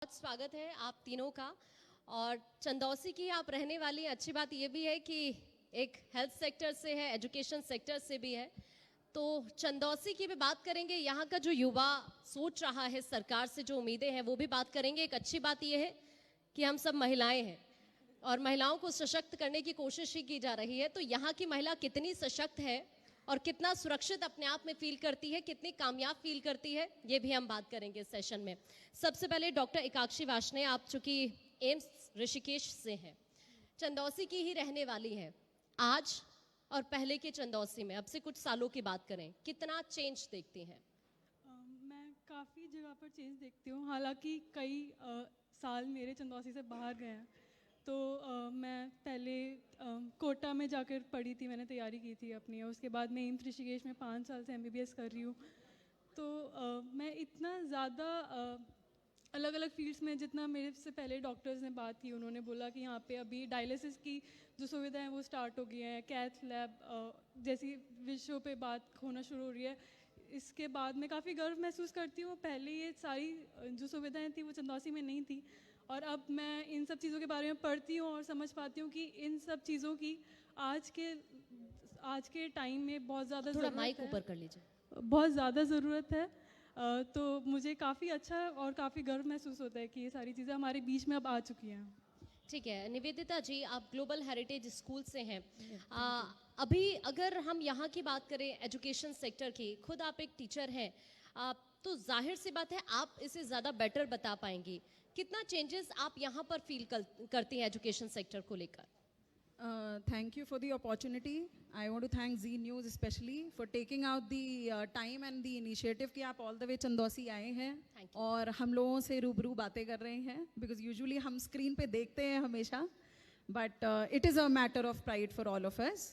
बहुत स्वागत है आप तीनों का। और चंदौसी की आप रहने वाली हैं। अच्छी बात यह भी है कि एक हेल्थ सेक्टर से है, एजुकेशन सेक्टर से भी है। तो चंदौसी की भी बात करेंगे, यहाँ का जो युवा सोच रहा है, सरकार से जो उम्मीदें हैं वो भी बात करेंगे। एक अच्छी बात यह है कि हम सब महिलाएं हैं और महिलाओं को सशक्त करने की कोशिश ही की जा रही है। तो यहाँ की महिला कितनी सशक्त है और कितना सुरक्षित अपने आप में फील करती है, कितनी कामयाब फील करती है, ये भी हम बात करेंगे इस सेशन में। सबसे पहले डॉक्टर एकाक्षी वार्ष्णेय, आप चूंकि एम्स ऋषिकेश से हैं, चंदौसी की ही रहने वाली हैं, आज और पहले के चंदौसी में अब से कुछ सालों की बात करें, कितना चेंज देखती हैं? मैं काफ़ी जगह पर चेंज देखती हूँ। हालांकि कई साल मेरे चंदौसी से बाहर गए हैं। तो मैं पहले कोटा में जाकर पढ़ी थी, मैंने तैयारी की थी अपनी, और उसके बाद मैं एम्स ऋषिकेश में 5 साल से MBBS कर रही हूँ। तो मैं इतना ज़्यादा अलग अलग फील्ड्स में, जितना मेरे से पहले डॉक्टर्स ने बात की, उन्होंने बोला कि यहाँ पे अभी डायलिसिस की जो सुविधाएं हैं वो स्टार्ट हो गई हैं, कैथ लैब जैसी विषयों पे बात होना शुरू हो रही है। इसके बाद मैं काफ़ी गर्व महसूस करती हूँ। पहले ये सारी जो सुविधाएं थी वो चंदौसी में नहीं थी, और अब मैं इन सब चीज़ों के बारे में पढ़ती हूँ और समझ पाती हूँ कि इन सब चीज़ों की आज के टाइम में बहुत ज़्यादा थोड़ा ज़रूरत माइक है, ऊपर कर लीजिए। बहुत ज़्यादा ज़रूरत है। तो मुझे काफ़ी अच्छा और काफ़ी गर्व महसूस होता है कि ये सारी चीज़ें हमारे बीच में अब आ चुकी हैं। ठीक है, निवेदिता जी, आप ग्लोबल हेरिटेज स्कूल से हैं। अभी अगर हम यहाँ की बात करें एजुकेशन सेक्टर की, खुद आप एक टीचर हैं, तो जाहिर सी बात है आप इसे ज़्यादा बेटर बता पाएंगी। कितना चेंजेस आप यहाँ पर फील करती हैं एजुकेशन सेक्टर को लेकर? Thank you for the opportunity. I want to thank Z News especially for taking out the time and the initiative कि आप all the way चंदौसी आए हैं और हम लोगों से रूबरू बातें कर रहे हैं, because usually हम screen पे देखते हैं हमेशा, but it is a matter of pride for all of us.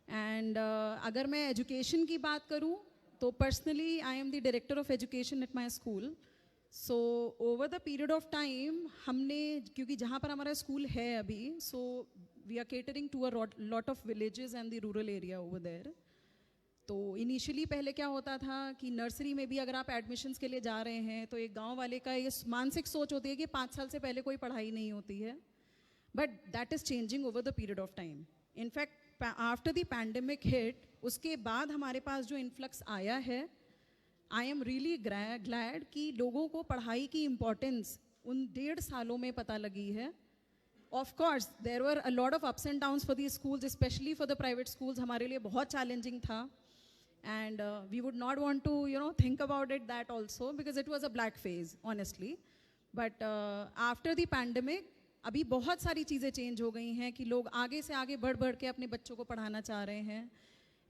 And अगर मैं education की बात करूँ तो personally I am the director of education at my school. So over the period of time हमने, क्योंकि जहाँ पर हमारा स्कूल है अभी, so we are catering to a lot of villages and the rural area over there. तो initially पहले क्या होता था कि नर्सरी में भी अगर आप एडमिशन्स के लिए जा रहे हैं तो एक गांव वाले का ये मानसिक सोच होती है कि 5 साल से पहले कोई पढ़ाई नहीं होती है, but that is changing over the period of time. In fact after the pandemic hit, उसके बाद हमारे पास जो इन्फ्लक्स आया है, आई एम रियली ग्लैड कि लोगों को पढ़ाई की इम्पोर्टेंस उन 1.5 सालों में पता लगी है. Of course, there were a lot of ups and downs for these schools, especially for the private schools. हमारे लिए बहुत challenging था, and we would not want to, think about it that also, because it was a black phase, honestly. But after the pandemic, अभी बहुत सारी चीज़ें change हो गई हैं कि लोग आगे से आगे बढ़ के अपने बच्चों को पढ़ाना चाह रहे हैं.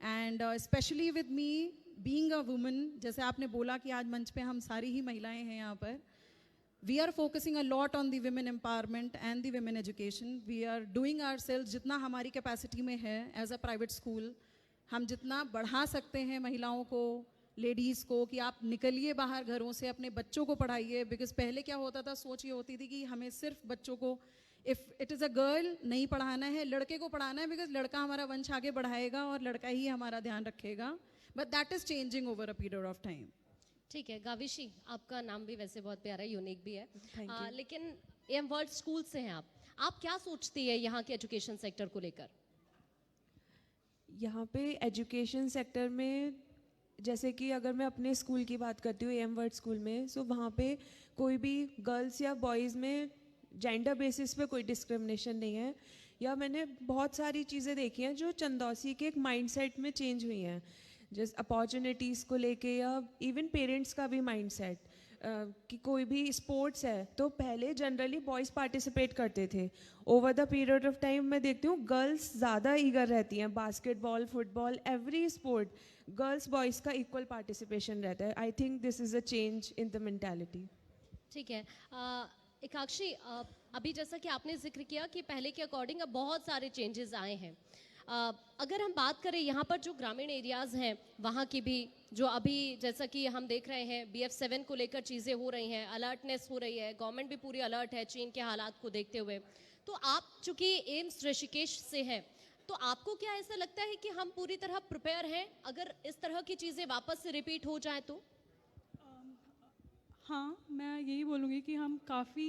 And especially with me being a woman, जैसे आपने बोला कि आज मंच पे हम सारी ही महिलाएं हैं यहाँ पर, we are focusing a lot on the women empowerment and the women education. We are doing ourselves जितना हमारी capacity में है as a private school, हम जितना बढ़ा सकते हैं महिलाओं को, लेडीज़ को, कि आप निकलिए बाहर घरों से, अपने बच्चों को पढ़ाइए. बिकॉज पहले क्या होता था, सोच ये होती थी कि हमें सिर्फ बच्चों को, if it is a girl, नहीं पढ़ाना है, लड़के को पढ़ाना है, बिकॉज लड़का हमारा वंश आगे बढ़ाएगा और लड़का ही हमारा ध्यान रखेगा. But that is changing over a period of time. ठीक है, गाविशी, आपका नाम भी वैसे बहुत प्यारा है, यूनिक भी है. लेकिन एम वर्ल्ड स्कूल से हैं आप क्या सोचती है यहाँ के एजुकेशन सेक्टर को लेकर? यहाँ पे एजुकेशन सेक्टर में, जैसे कि अगर मैं अपने स्कूल की बात करती हूँ, एम वर्ल्ड स्कूल में, सो वहाँ पे कोई भी गर्ल्स या बॉयज़ में जेंडर बेसिस पे कोई डिस्क्रिमिनेशन नहीं है. या मैंने बहुत सारी चीज़ें देखी हैं जो चंदौसी के एक माइंडसेट में चेंज हुई हैं, जैसे अपॉर्चुनिटीज़ को लेके, या इवन पेरेंट्स का भी माइंडसेट कि कोई भी स्पोर्ट्स है तो पहले जनरली बॉयज़ पार्टिसिपेट करते थे. Over the period of time मैं देखती हूँ गर्ल्स ज़्यादा ईगर रहती हैं. Basketball, football, every sport girls boys का इक्वल पार्टिसिपेशन रहता है. I think this is a change in the mentality. ठीक है, एकाक्षी, अभी जैसा कि आपने जिक्र किया कि पहले के अकॉर्डिंग अब बहुत सारे चेंजेस आए हैं. अगर हम बात करें यहाँ पर जो ग्रामीण एरियाज़ हैं वहाँ की भी, जो अभी जैसा कि हम देख रहे हैं BF7 को लेकर चीज़ें हो रही हैं, अलर्टनेस हो रही है, गवर्नमेंट भी पूरी अलर्ट है चीन के हालात को देखते हुए. तो आप चूँकि एम्स ऋषिकेश से हैं, तो आपको क्या ऐसा लगता है कि हम पूरी तरह प्रिपेयर हैं अगर इस तरह की चीज़ें वापस से रिपीट हो जाए तो? हाँ, मैं यही बोलूँगी कि हम काफ़ी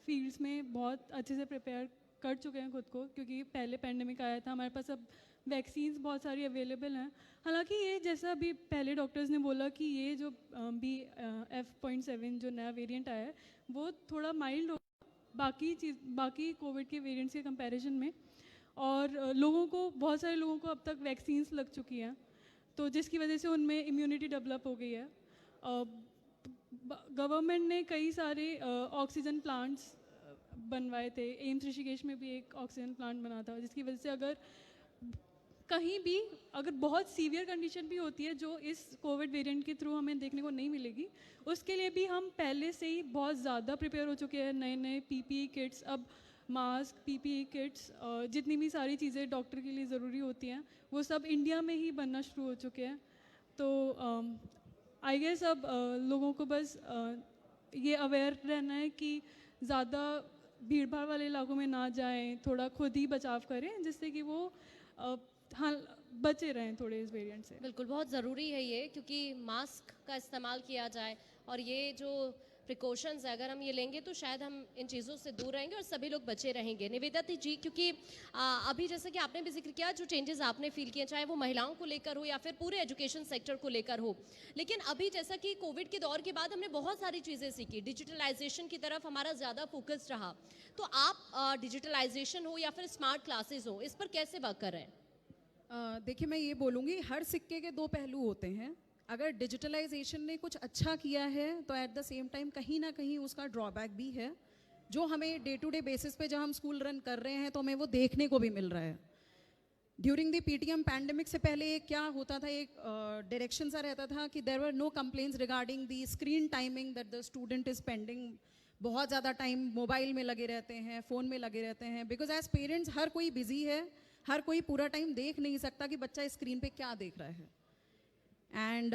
फील्ड्स में बहुत अच्छे से प्रिपेयर कर चुके हैं खुद को, क्योंकि पहले पेंडेमिक आया था, हमारे पास अब वैक्सीन्स बहुत सारी अवेलेबल हैं। हालांकि ये जैसा अभी पहले डॉक्टर्स ने बोला कि ये जो BF.7 जो नया वेरिएंट आया है वो थोड़ा माइल्ड हो बाकी कोविड के वेरिएंट्स के कंपैरिजन में, और बहुत सारे लोगों को अब तक वैक्सीन्स लग चुकी हैं, तो जिसकी वजह से उनमें इम्यूनिटी डेवलप हो गई है। गवर्नमेंट ने कई सारे ऑक्सीजन प्लांट्स बनवाए थे। एम्स ऋषिकेश में भी एक ऑक्सीजन प्लांट बना था, जिसकी वजह से अगर कहीं भी अगर बहुत सीवियर कंडीशन भी होती है जो इस कोविड वेरिएंट के थ्रू हमें देखने को नहीं मिलेगी, उसके लिए भी हम पहले से ही बहुत ज़्यादा प्रिपेयर हो चुके हैं। नए नए PPE किट्स, अब मास्क, PPE किट्स, जितनी भी सारी चीज़ें डॉक्टर के लिए ज़रूरी होती हैं वो सब इंडिया में ही बनना शुरू हो चुके हैं। तो आई गेस अब लोगों को बस ये अवेयर रहना है कि ज़्यादा भीड़ भाड़ वाले इलाकों में ना जाएं, थोड़ा खुद ही बचाव करें, जिससे कि वो हाँ बचे रहें थोड़े इस वेरिएंट से। बिल्कुल, बहुत ज़रूरी है ये, क्योंकि मास्क का इस्तेमाल किया जाए और ये जो प्रिकॉशंस है अगर हम ये लेंगे तो शायद हम इन चीज़ों से दूर रहेंगे और सभी लोग बचे रहेंगे। निवेदिता जी, क्योंकि अभी जैसा कि आपने भी जिक्र किया, जो चेंजेस आपने फील किए, चाहे वो महिलाओं को लेकर हो या फिर पूरे एजुकेशन सेक्टर को लेकर हो, लेकिन अभी जैसा कि कोविड के दौर के बाद हमने बहुत सारी चीज़ें सीखी, डिजिटलाइजेशन की तरफ हमारा ज़्यादा फोकस रहा, तो आप डिजिटलाइजेशन हो या फिर स्मार्ट क्लासेस हो, इस पर कैसे वर्क कर रहे हैं? देखिए, मैं ये बोलूँगी हर सिक्के के दो पहलू होते हैं। अगर डिजिटलाइजेशन ने कुछ अच्छा किया है तो एट द सेम टाइम कहीं ना कहीं उसका ड्रॉबैक भी है, जो हमें डे टू डे बेसिस पे जब हम स्कूल रन कर रहे हैं तो हमें वो देखने को भी मिल रहा है। ड्यूरिंग द PTM पैंडेमिक से पहले क्या होता था, एक डायरेक्शन सा रहता था कि there were no complaints regarding the screen timing that the student is spending. बहुत ज़्यादा टाइम मोबाइल में लगे रहते हैं, फ़ोन में लगे रहते हैं, बिकॉज एज पेरेंट्स हर कोई बिजी है, हर कोई पूरा टाइम देख नहीं सकता कि बच्चा स्क्रीन पे क्या देख रहा है। एंड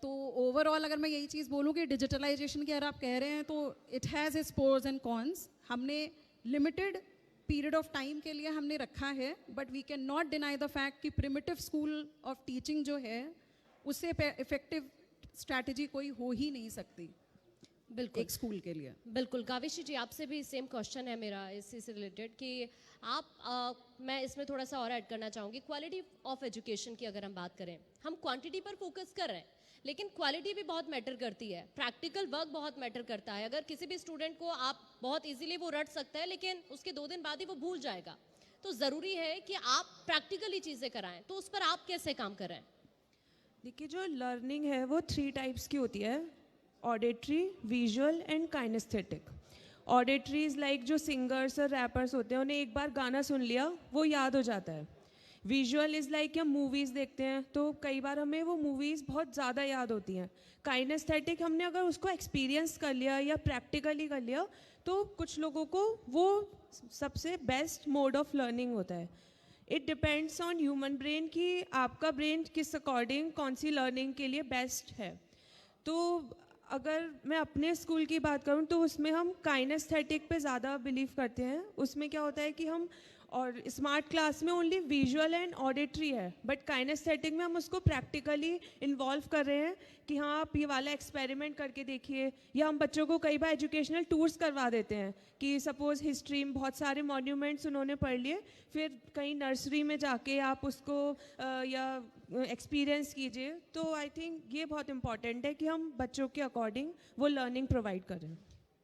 तो ओवरऑल अगर मैं यही चीज़ बोलूँ कि डिजिटलाइजेशन की अगर आप कह रहे हैं तो it has its pros and cons. हमने लिमिटेड पीरियड ऑफ टाइम के लिए हमने रखा है, but we can not deny the fact कि प्रिमिटिव स्कूल ऑफ टीचिंग जो है उससे इफेक्टिव स्ट्रैटेजी कोई हो ही नहीं सकती बिल्कुल एक स्कूल के लिए। बिल्कुल। काविशी जी, आपसे भी सेम क्वेश्चन है मेरा इसी से रिलेटेड कि मैं इसमें थोड़ा सा और ऐड करना चाहूँगी। क्वालिटी ऑफ एजुकेशन की अगर हम बात करें, हम क्वांटिटी पर फोकस कर रहे हैं, लेकिन क्वालिटी भी बहुत मैटर करती है, प्रैक्टिकल वर्क बहुत मैटर करता है। अगर किसी भी स्टूडेंट को आप बहुत इजीली वो रट सकता है, लेकिन उसके 2 दिन बाद ही वो भूल जाएगा, तो ज़रूरी है कि आप प्रैक्टिकली चीज़ें कराएं। तो उस पर आप कैसे काम कर रहे हैं? देखिए, जो लर्निंग है वो 3 टाइप्स की होती है: auditory, visual and kinesthetic. Auditory is like जो सिंगर्स और रैपर्स होते हैं, उन्हें एक बार गाना सुन लिया वो याद हो जाता है। विजुअल इज़ लाइक हम मूवीज़ देखते हैं तो कई बार हमें वो मूवीज़ बहुत ज़्यादा याद होती हैं। काइनेस्थेटिक, हमने अगर उसको एक्सपीरियंस कर लिया या प्रैक्टिकली कर लिया तो कुछ लोगों को वो सबसे बेस्ट मोड ऑफ लर्निंग होता है। It depends on human brain कि आपका ब्रेन किस अकॉर्डिंग कौन सी लर्निंग के लिए बेस्ट है। तो अगर मैं अपने स्कूल की बात करूं तो उसमें हम काइनेस्थेटिक पे ज़्यादा बिलीव करते हैं। उसमें क्या होता है कि हम, और स्मार्ट क्लास में ओनली विजुअल एंड ऑडिटरी है, बट काइनेस्थेटिक में हम उसको प्रैक्टिकली इन्वॉल्व कर रहे हैं कि हाँ आप ये वाला एक्सपेरिमेंट करके देखिए, या हम बच्चों को कई बार एजुकेशनल टूर्स करवा देते हैं कि सपोज हिस्ट्री में बहुत सारे मॉन्यूमेंट्स उन्होंने पढ़ लिए, फिर कहीं नर्सरी में जाके आप उसको या एक्सपीरियंस कीजिए। तो आई थिंक ये बहुत इंपॉर्टेंट है कि हम बच्चों के अकॉर्डिंग वो लर्निंग प्रोवाइड करें।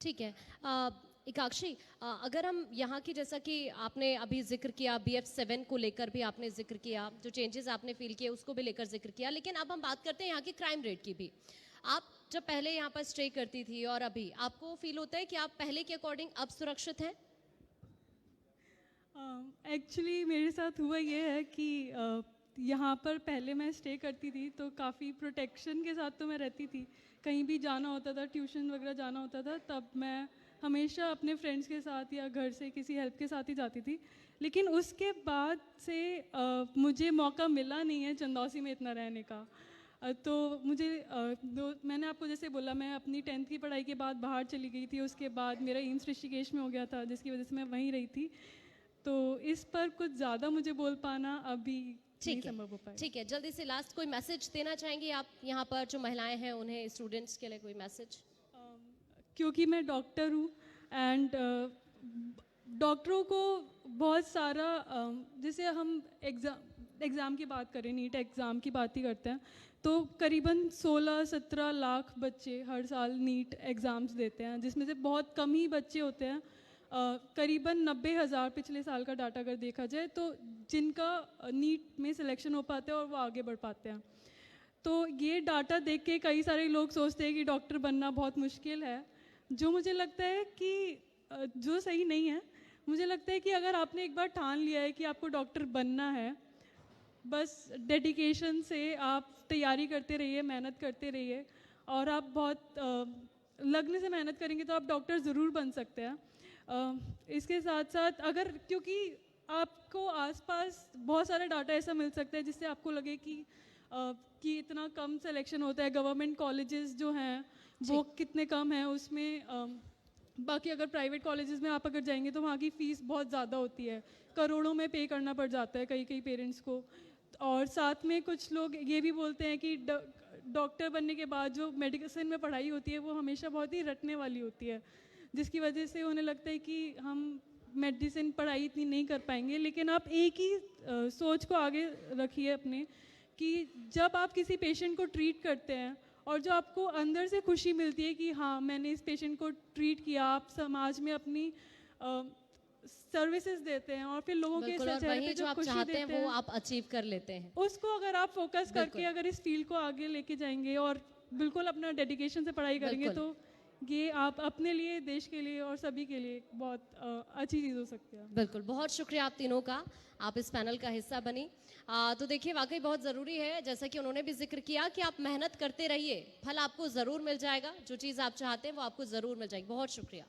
ठीक है। एकाक्षी, अगर हम यहाँ की, जैसा कि आपने अभी जिक्र किया, BF7 को लेकर भी आपने जिक्र किया, जो चेंजेस आपने फील किए उसको भी लेकर जिक्र किया, लेकिन अब हम बात करते हैं यहाँ की क्राइम रेट की भी। आप जब पहले यहाँ पर स्टे करती थी और अभी, आपको फील होता है कि आप पहले के अकॉर्डिंग अब सुरक्षित हैं? एक्चुअली मेरे साथ हुआ ये है कि यहाँ पर पहले मैं स्टे करती थी तो काफ़ी प्रोटेक्शन के साथ तो मैं रहती थी। कहीं भी जाना होता था, ट्यूशन वगैरह जाना होता था, तब मैं हमेशा अपने फ्रेंड्स के साथ या घर से किसी हेल्प के साथ ही जाती थी। लेकिन उसके बाद से मुझे मौका मिला नहीं है चंदौसी में इतना रहने का। तो मुझे मैंने आपको जैसे बोला, मैं अपनी 10th की पढ़ाई के बाद बाहर चली गई थी। उसके बाद मेरा एम्स ऋषिकेश में हो गया था, जिसकी वजह से मैं वहीं रही थी। तो इस पर कुछ ज़्यादा मुझे बोल पाना अभी नहीं संभव हो पाए। ठीक है, जल्दी से लास्ट कोई मैसेज देना चाहेंगे आप यहाँ पर जो महिलाएं हैं उन्हें, स्टूडेंट्स के लिए कोई मैसेज? क्योंकि मैं डॉक्टर हूँ एंड डॉक्टरों को बहुत सारा जैसे हम एग्ज़ाम की बात करें, नीट एग्ज़ाम की बात ही करते हैं, तो करीबन 16-17 लाख बच्चे हर साल नीट एग्ज़ाम्स देते हैं, जिसमें से बहुत कम ही बच्चे होते हैं, करीबन 90,000 पिछले साल का डाटा अगर देखा जाए तो, जिनका नीट में सिलेक्शन हो पाता है और वो आगे बढ़ पाते हैं। तो ये डाटा देख के कई सारे लोग सोचते हैं कि डॉक्टर बनना बहुत मुश्किल है, जो मुझे लगता है कि जो सही नहीं है। मुझे लगता है कि अगर आपने एक बार ठान लिया है कि आपको डॉक्टर बनना है, बस डेडिकेशन से आप तैयारी करते रहिए, मेहनत करते रहिए, और आप बहुत लगन से मेहनत करेंगे तो आप डॉक्टर ज़रूर बन सकते हैं। इसके साथ साथ अगर, क्योंकि आपको आसपास बहुत सारा डाटा ऐसा मिल सकता है जिससे आपको लगे कि इतना कम सिलेक्शन होता है, गवर्नमेंट कॉलेजेस जो हैं वो कितने कम हैं उसमें, बाकी अगर प्राइवेट कॉलेजेस में आप अगर जाएंगे तो वहाँ की फ़ीस बहुत ज़्यादा होती है, करोड़ों में पे करना पड़ जाता है कई पेरेंट्स को। और साथ में कुछ लोग ये भी बोलते हैं कि डॉक्टर बनने के बाद जो मेडिसिन में पढ़ाई होती है वो हमेशा बहुत ही रटने वाली होती है, जिसकी वजह से उन्हें लगता है कि हम मेडिसिन पढ़ाई इतनी नहीं कर पाएंगे। लेकिन आप एक ही सोच को आगे रखिए अपने, कि जब आप किसी पेशेंट को ट्रीट करते हैं और जो आपको अंदर से खुशी मिलती है कि हाँ मैंने इस पेशेंट को ट्रीट किया, आप समाज में अपनी सर्विसेज देते हैं और फिर लोगों के चेहरे पे जो आप खुशी चाहते हैं देते वो आप अचीव कर लेते हैं। उसको अगर आप फोकस करके अगर इस फील्ड को आगे लेके जाएंगे और बिल्कुल अपना डेडिकेशन से पढ़ाई करेंगे तो ये आप अपने लिए, देश के लिए और सभी के लिए बहुत अच्छी चीज़ हो सकती है। बिल्कुल, बहुत शुक्रिया आप तीनों का, आप इस पैनल का हिस्सा बनी। तो देखिए वाकई बहुत ज़रूरी है, जैसा कि उन्होंने भी जिक्र किया कि आप मेहनत करते रहिए, फल आपको ज़रूर मिल जाएगा, जो चीज़ आप चाहते हैं वो आपको ज़रूर मिल जाएगी। बहुत शुक्रिया।